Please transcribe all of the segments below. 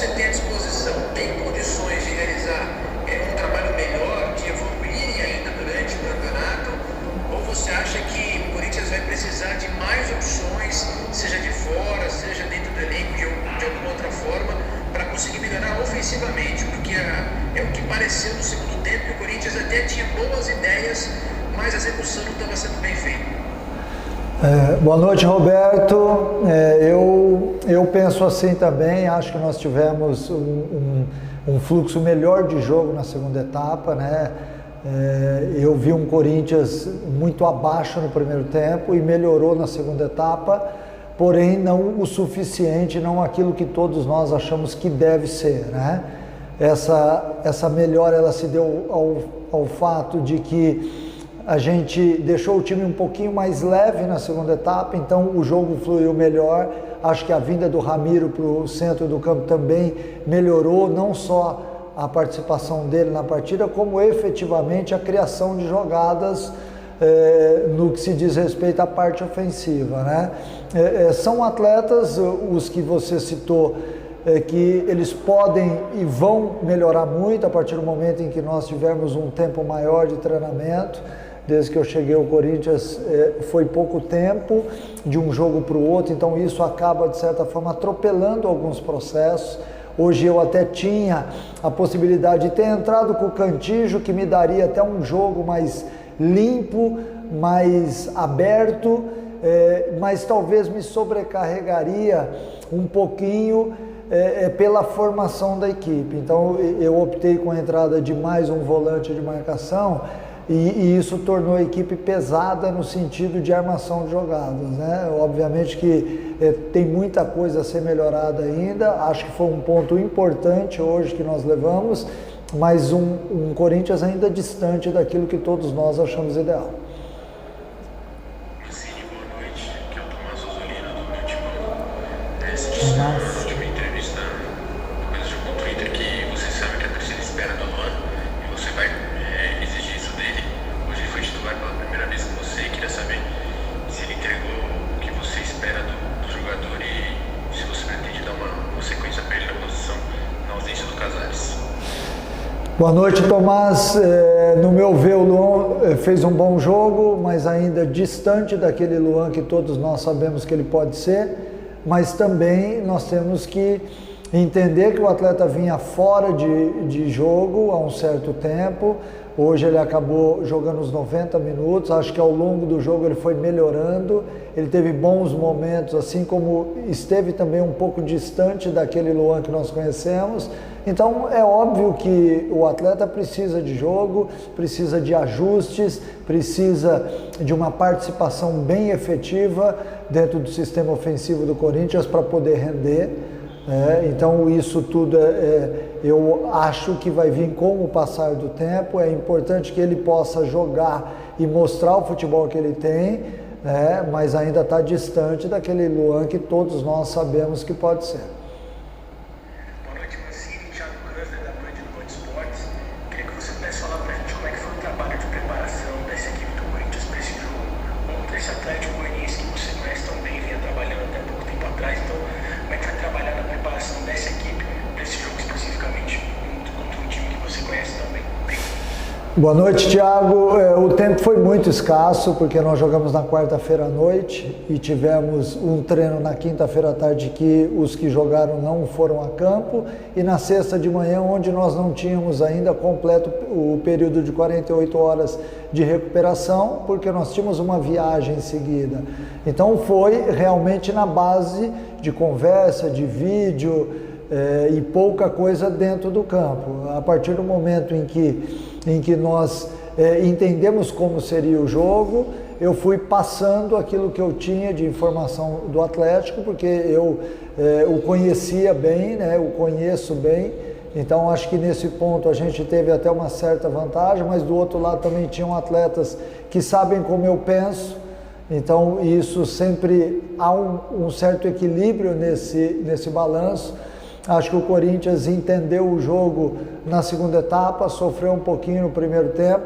você tem à disposição tem condições de realizar um trabalho melhor, de evoluir ainda durante o campeonato? Ou você acha que o Corinthians vai precisar de mais opções, seja de fora, seja dentro do elenco, de alguma outra forma, para conseguir melhorar ofensivamente? Porque é o que pareceu no segundo tempo, que o Corinthians até tinha boas ideias, mas a execução não estava sendo bem feita. Boa noite, Roberto. Eu penso assim também. Acho que nós tivemos um fluxo melhor de jogo na segunda etapa, né? Eu vi um Corinthians muito abaixo no primeiro tempo e melhorou na segunda etapa, porém não o suficiente, não aquilo que todos nós achamos que deve ser, né? Essa melhora ela se deu ao fato de que a gente deixou o time um pouquinho mais leve na segunda etapa, então o jogo fluiu melhor. Acho que a vinda do Ramiro para o centro do campo também melhorou, não só a participação dele na partida, como efetivamente a criação de jogadas no que se diz respeito à parte ofensiva, né? São atletas, os que você citou, que eles podem e vão melhorar muito a partir do momento em que nós tivermos um tempo maior de treinamento. Desde que eu cheguei ao Corinthians foi pouco tempo de um jogo para o outro, então isso acaba de certa forma atropelando alguns processos. Hoje eu até tinha a possibilidade de ter entrado com o Cantillo, que me daria até um jogo mais limpo, mais aberto, mas talvez me sobrecarregaria um pouquinho pela formação da equipe. Então eu optei com a entrada de mais um volante de marcação, e isso tornou a equipe pesada no sentido de armação de jogadas, né? Obviamente que tem muita coisa a ser melhorada ainda. Acho que foi um ponto importante hoje que nós levamos, mas um Corinthians ainda distante daquilo que todos nós achamos ideal. Boa noite, aqui é o Tomás Osolino do Meu Timão. Na última entrevista, depois do jogo contra o Inter, que você sabe que a torcida espera do Luan e você vai exigir isso dele. Hoje ele foi titular pela primeira vez com você e queria saber se ele entregou o que você espera do jogador e se você pretende dar uma sequência para ele na posição, na ausência do Casares. Boa noite, Tomás. No meu ver, o Luan fez um bom jogo, mas ainda distante daquele Luan que todos nós sabemos que ele pode ser, mas também nós temos que entender que o atleta vinha fora de jogo há um certo tempo. Hoje ele acabou jogando os 90 minutos, acho que ao longo do jogo ele foi melhorando, ele teve bons momentos, assim como esteve também um pouco distante daquele Luan que nós conhecemos. Então é óbvio que o atleta precisa de jogo, precisa de ajustes, precisa de uma participação bem efetiva dentro do sistema ofensivo do Corinthians para poder render. Então isso tudo eu acho que vai vir com o passar do tempo. É importante que ele possa jogar e mostrar o futebol que ele tem, mas ainda está distante daquele Luan que todos nós sabemos que pode ser. Boa noite, Mancini, Thiago Câncer, da Band do Band Esportes. Queria que você pudesse falar para a gente como é que foi o trabalho de preparação dessa equipe do Corinthians para esse jogo contra esse Atlético Goianiense que você conhece tão bem, vinha trabalhando até pouco tempo atrás. Então, como é que foi trabalhar na preparação dessa equipe para esse jogo especificamente contra um time que você conhece tão bem? Boa noite, Thiago. O tempo foi muito escasso, porque nós jogamos na quarta-feira à noite e tivemos um treino na quinta-feira à tarde que os que jogaram não foram a campo, e na sexta de manhã, onde nós não tínhamos ainda completo o período de 48 horas de recuperação, porque nós tínhamos uma viagem em seguida. Então foi realmente na base de conversa, de vídeo e pouca coisa dentro do campo. A partir do momento em que nós entendemos como seria o jogo, eu fui passando aquilo que eu tinha de informação do Atlético, porque eu o conhecia bem, né? Eu conheço bem, então acho que nesse ponto a gente teve até uma certa vantagem, mas do outro lado também tinham atletas que sabem como eu penso, então isso sempre há um certo equilíbrio nesse balanço. Acho que o Corinthians entendeu o jogo na segunda etapa, sofreu um pouquinho no primeiro tempo.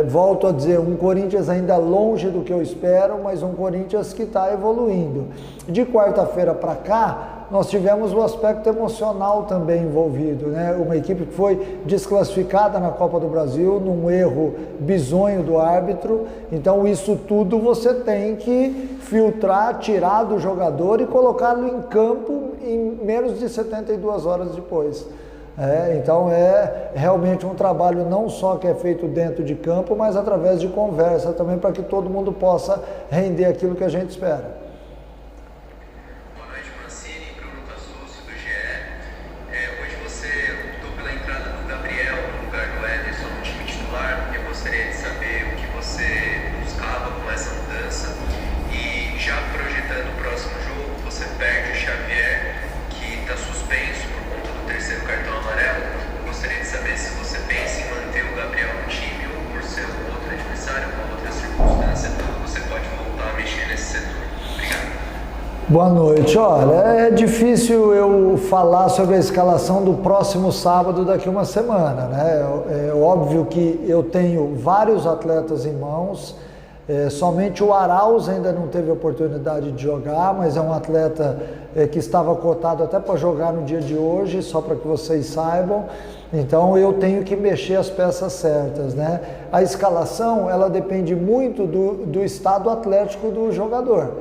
Volto a dizer, um Corinthians ainda longe do que eu espero, mas um Corinthians que está evoluindo. De quarta-feira para cá, nós tivemos o aspecto emocional também envolvido, né? Uma equipe que foi desclassificada na Copa do Brasil num erro bizonho do árbitro. Então isso tudo você tem que filtrar, tirar do jogador e colocá-lo em campo em menos de 72 horas depois. Então é realmente um trabalho não só que é feito dentro de campo, mas através de conversa também, para que todo mundo possa render aquilo que a gente espera. Boa noite, Mancini, Bruno Cassucci do GE. Hoje você optou pela entrada do Gabriel no lugar do Ederson no time titular. Eu gostaria de saber o que você buscava com essa mudança. E já projetando o próximo jogo, você perde o Xavier, que está suspenso por conta do terceiro cartão amarelo. Eu gostaria de saber se você pensa em manter o Gabriel no time ou, por ser um outro adversário, uma outra circunstância, você pode voltar a mexer nesse setor. Obrigado. Boa noite. Olha, é difícil eu falar sobre a escalação do próximo sábado daqui a uma semana, né? É óbvio que eu tenho vários atletas em mãos. Somente o Arauz ainda não teve oportunidade de jogar, mas é um atleta que estava cotado até para jogar no dia de hoje, só para que vocês saibam. Então eu tenho que mexer as peças certas, né? A escalação, ela depende muito do estado atlético do jogador.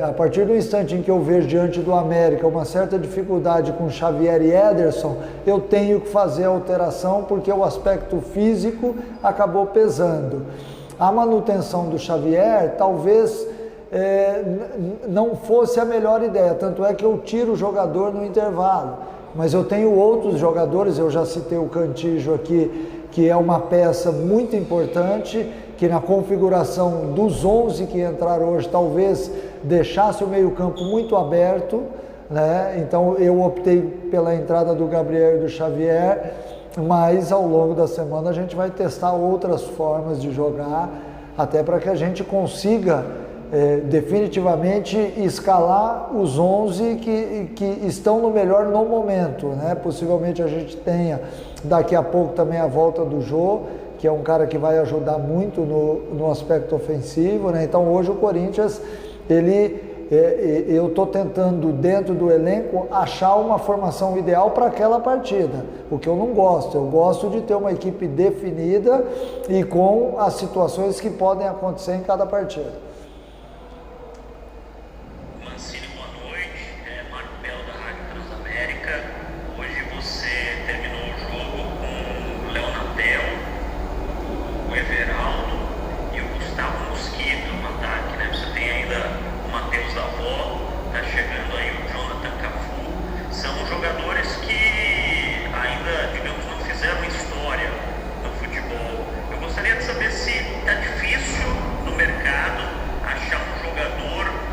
A partir do instante em que eu vejo diante do América uma certa dificuldade com Xavier e Ederson, eu tenho que fazer a alteração porque o aspecto físico acabou pesando. A manutenção do Xavier talvez não fosse a melhor ideia, tanto é que eu tiro o jogador no intervalo, mas eu tenho outros jogadores, eu já citei o Cantillo aqui, que é uma peça muito importante, que na configuração dos 11 que entraram hoje talvez deixasse o meio-campo muito aberto, né? Então eu optei pela entrada do Gabriel e do Xavier, mas ao longo da semana a gente vai testar outras formas de jogar, até para que a gente consiga definitivamente escalar os 11 que estão no melhor no momento, né? Possivelmente a gente tenha daqui a pouco também a volta do Jô, que é um cara que vai ajudar muito no aspecto ofensivo, né? Então hoje o Corinthians, eu estou tentando dentro do elenco achar uma formação ideal para aquela partida, o que eu não gosto. Eu gosto de ter uma equipe definida e com as situações que podem acontecer em cada partida. Mancini, boa noite. Marco Belo da Rádio Transamérica. Hoje você terminou o jogo com o Léo Natel, o Everaldo e o Gustavo Mosquito no ataque, né? Você tem ainda o Matheus Davó, tá chegando aí o Jonathan Cafu. São jogadores que ainda, digamos, não fizeram história no futebol. Eu gostaria de saber se tá difícil no mercado achar um jogador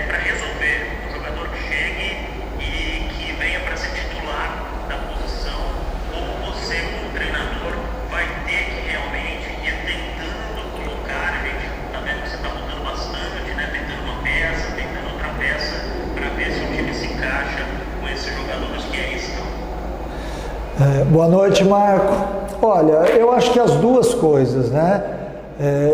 para resolver, um jogador que chegue e que venha para ser titular da posição, ou você, como treinador, vai ter que realmente ir tentando colocar. A gente está vendo que você está mudando bastante, né? Tentando uma peça, tentando outra peça, para ver se o time se encaixa com esses jogadores que aí estão. Boa noite, Marco. Olha, eu acho que as duas coisas, né?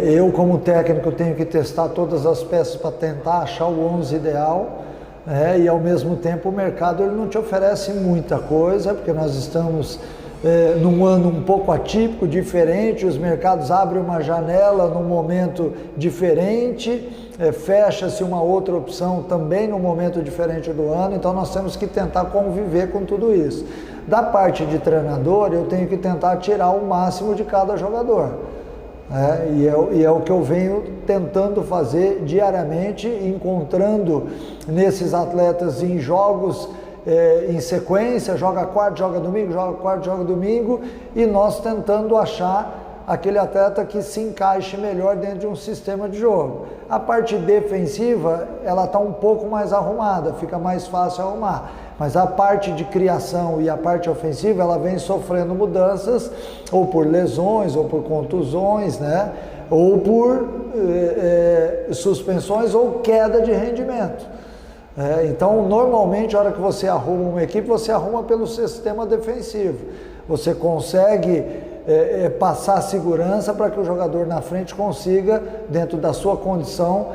Eu, como técnico, tenho que testar todas as peças para tentar achar o 11 ideal, né? E ao mesmo tempo o mercado ele não te oferece muita coisa, porque nós estamos num ano um pouco atípico, diferente, os mercados abrem uma janela num momento diferente, fecha-se uma outra opção também num momento diferente do ano, então nós temos que tentar conviver com tudo isso. Da parte de treinador, eu tenho que tentar tirar o máximo de cada jogador. E é o que eu venho tentando fazer diariamente, encontrando nesses atletas em jogos em sequência, joga quarto, joga domingo, joga quarto, joga domingo, e nós tentando achar aquele atleta que se encaixe melhor dentro de um sistema de jogo. A parte defensiva, ela está um pouco mais arrumada, fica mais fácil arrumar. Mas a parte de criação e a parte ofensiva, ela vem sofrendo mudanças, ou por lesões, ou por contusões, né? Ou por suspensões ou queda de rendimento. Então, normalmente, a hora que você arruma uma equipe, você arruma pelo sistema defensivo. Você consegue passar segurança para que o jogador na frente consiga, dentro da sua condição,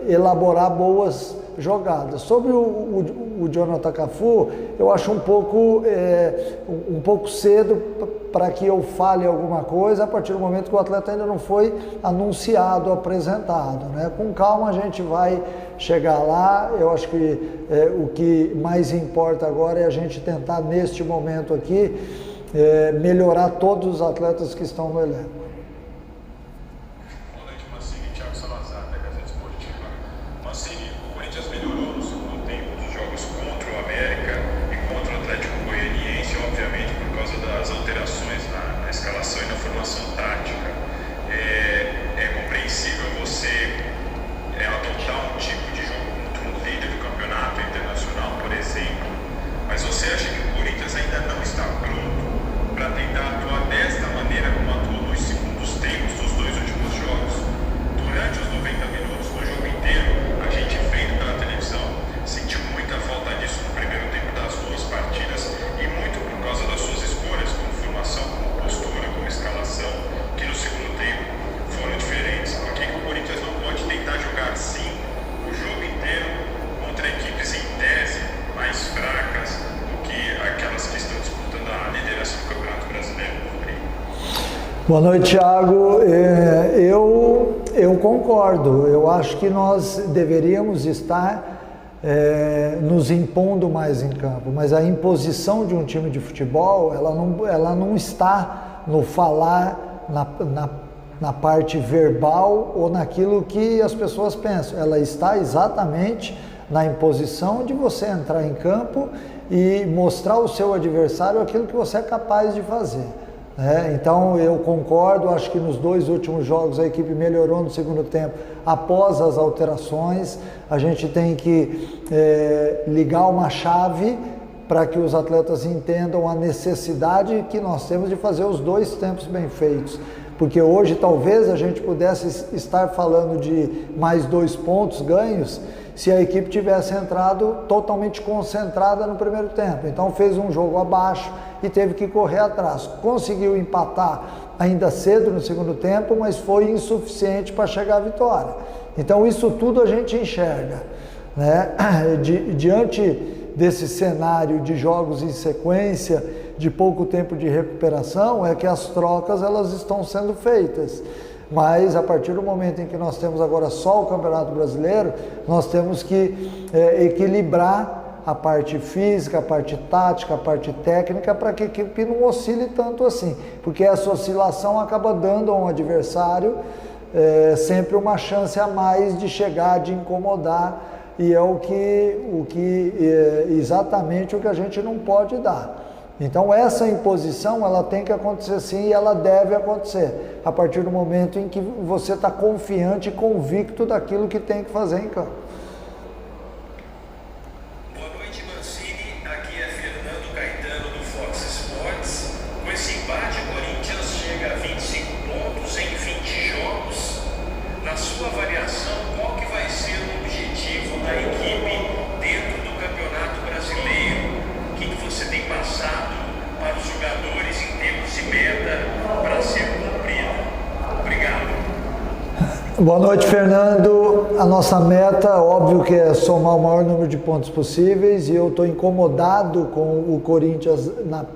elaborar boas jogadas. Sobre o Jonathan Cafu, eu acho um pouco cedo para que eu fale alguma coisa a partir do momento que o atleta ainda não foi anunciado, apresentado, né? Com calma a gente vai chegar lá. Eu acho que o que mais importa agora é a gente tentar, neste momento aqui, melhorar todos os atletas que estão no elenco. Boa noite, Thiago. Eu concordo. Eu acho que nós deveríamos estar nos impondo mais em campo, mas a imposição de um time de futebol, ela não está no falar, na parte verbal ou naquilo que as pessoas pensam. Ela está exatamente na imposição de você entrar em campo e mostrar ao seu adversário aquilo que você é capaz de fazer. Então eu concordo, acho que nos 2 últimos jogos a equipe melhorou no segundo tempo após as alterações. A gente tem que ligar uma chave para que os atletas entendam a necessidade que nós temos de fazer os 2 tempos bem feitos, porque hoje talvez a gente pudesse estar falando de mais 2 pontos ganhos se a equipe tivesse entrado totalmente concentrada no primeiro tempo. Então fez um jogo abaixo e teve que correr atrás. Conseguiu empatar ainda cedo no segundo tempo, mas foi insuficiente para chegar à vitória. Então isso tudo a gente enxerga, né? Diante desse cenário de jogos em sequência, de pouco tempo de recuperação, é que as trocas elas estão sendo feitas. Mas a partir do momento em que nós temos agora só o Campeonato Brasileiro, nós temos que equilibrar a parte física, a parte tática, a parte técnica, para que a equipe não oscile tanto assim, porque essa oscilação acaba dando ao adversário sempre uma chance a mais de chegar, de incomodar, e é exatamente o que a gente não pode dar. Então essa imposição ela tem que acontecer sim, e ela deve acontecer a partir do momento em que você está confiante e convicto daquilo que tem que fazer em campo. Boa noite, Mancini. Aqui é Fernando Caetano do Fox Sports. Com esse empate, o Corinthians chega a 25 pontos em 20 jogos. Na sua avaliação, qual que vai ser o objetivo da equipe dentro do Campeonato Brasileiro? O que você tem passado para os jogadores em termos de meta para ser cumprida? Obrigado. Boa noite, Fernando. A nossa meta, óbvio que é somar o maior número de pontos possíveis, e eu estou incomodado com o Corinthians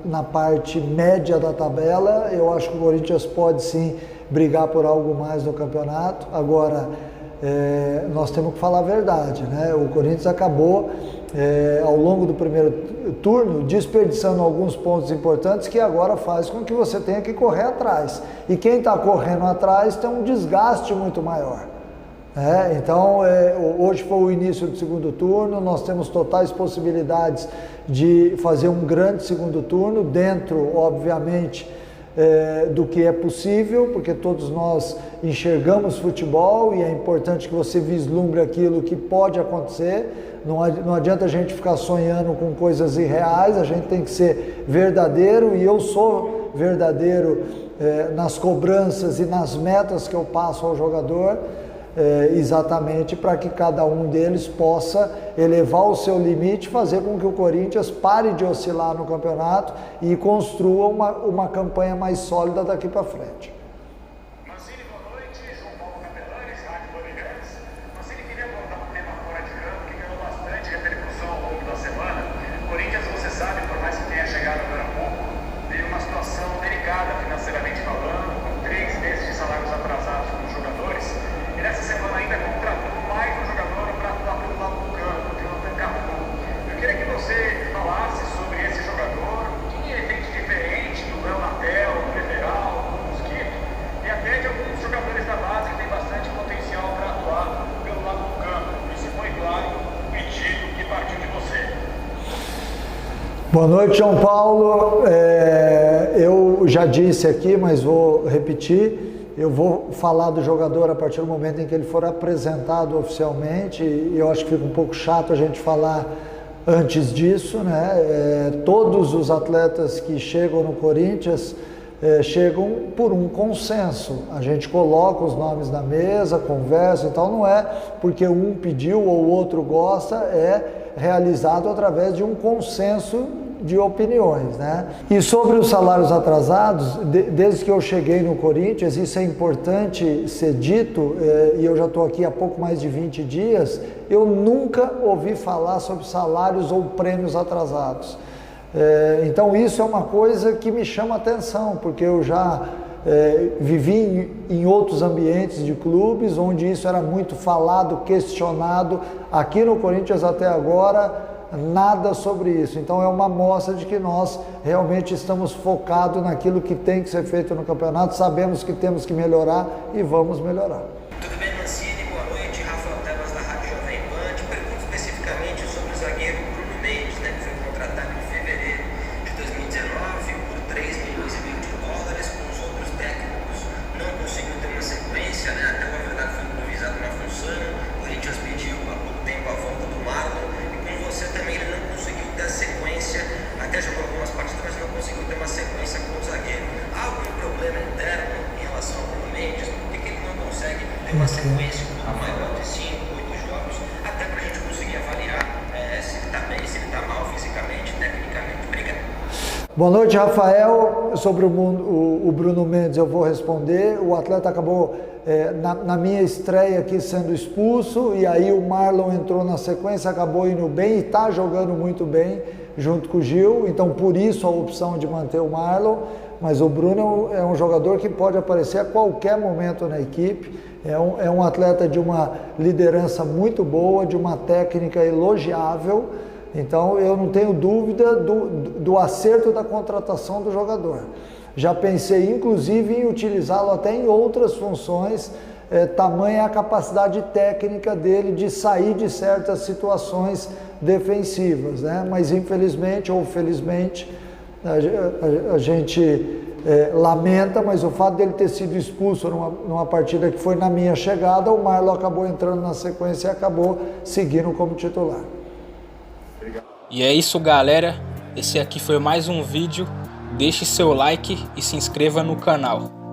na parte média da tabela. Eu acho que o Corinthians pode sim brigar por algo mais no campeonato. Agora, nós temos que falar a verdade, né? O Corinthians acabou ao longo do primeiro turno desperdiçando alguns pontos importantes que agora faz com que você tenha que correr atrás, e quem está correndo atrás tem um desgaste muito maior. Então hoje foi o início do segundo turno, nós temos totais possibilidades de fazer um grande segundo turno, dentro obviamente do que é possível, porque todos nós enxergamos futebol e é importante que você vislumbre aquilo que pode acontecer. Não adianta a gente ficar sonhando com coisas irreais, a gente tem que ser verdadeiro, e eu sou verdadeiro nas cobranças e nas metas que eu passo ao jogador, exatamente para que cada um deles possa elevar o seu limite, fazer com que o Corinthians pare de oscilar no campeonato e construa uma campanha mais sólida daqui para frente. Mancini, boa noite. João Paulo Capelares, Rádio Bandeirantes. Mancini, queria abordar um tema fora de campo que ganhou Boa noite, João Paulo. Eu já disse aqui, mas vou repetir. Eu vou falar do jogador a partir do momento em que ele for apresentado oficialmente. E eu acho que fica um pouco chato a gente falar antes disso, né? Todos os atletas que chegam no Corinthians chegam por um consenso. A gente coloca os nomes na mesa, conversa e tal. Não é porque um pediu ou o outro gosta, é realizado através de um consenso de opiniões, né? E sobre os salários atrasados, desde que eu cheguei no Corinthians, isso é importante ser dito, e eu já estou aqui há pouco mais de 20 dias, eu nunca ouvi falar sobre salários ou prêmios atrasados. Então isso é uma coisa que me chama atenção, porque eu já vivi em outros ambientes de clubes, onde isso era muito falado, questionado. Aqui no Corinthians até agora, nada sobre isso. Então é uma amostra de que nós realmente estamos focados naquilo que tem que ser feito no campeonato, sabemos que temos que melhorar e vamos melhorar. Tudo bem, Mancini? Boa noite. Rafael Tebas da Rádio Jovem Pan. Te pergunto especificamente sobre o zagueiro Bruno Mendes, né, que foi contratado em fevereiro de 2019 por 3,5 milhões de dólares, com os outros técnicos. Não conseguiu ter uma sequência, né? Até o verdade foi improvisado na função. O Corinthians pediu há pouco tempo a volta do Marlon. Você também ele não conseguiu ter a sequência, até jogou algumas partidas, mas não conseguiu ter uma sequência com o zagueiro. Há algum problema interno em relação ao Bruno Mendes? Por que ele não consegue ter uma sequência um pouco maior de 5, 8 jogos, até para a gente conseguir avaliar se ele está bem, se ele está mal fisicamente, tecnicamente? Obrigado. Boa noite, Rafael. Sobre o Bruno Mendes eu vou responder. O atleta acabou na minha estreia aqui sendo expulso, e aí o Marlon entrou na sequência, acabou indo bem e está jogando muito bem junto com o Gil, então por isso a opção de manter o Marlon. Mas o Bruno é um jogador que pode aparecer a qualquer momento na equipe, é um atleta de uma liderança muito boa, de uma técnica elogiável, então eu não tenho dúvida do acerto da contratação do jogador. Já pensei, inclusive, em utilizá-lo até em outras funções, tamanha a capacidade técnica dele de sair de certas situações defensivas, né? Mas, infelizmente ou felizmente, a gente lamenta, mas o fato dele ter sido expulso numa partida que foi na minha chegada, o Marlon acabou entrando na sequência e acabou seguindo como titular. E é isso, galera. Esse aqui foi mais um vídeo. Deixe seu like e se inscreva no canal.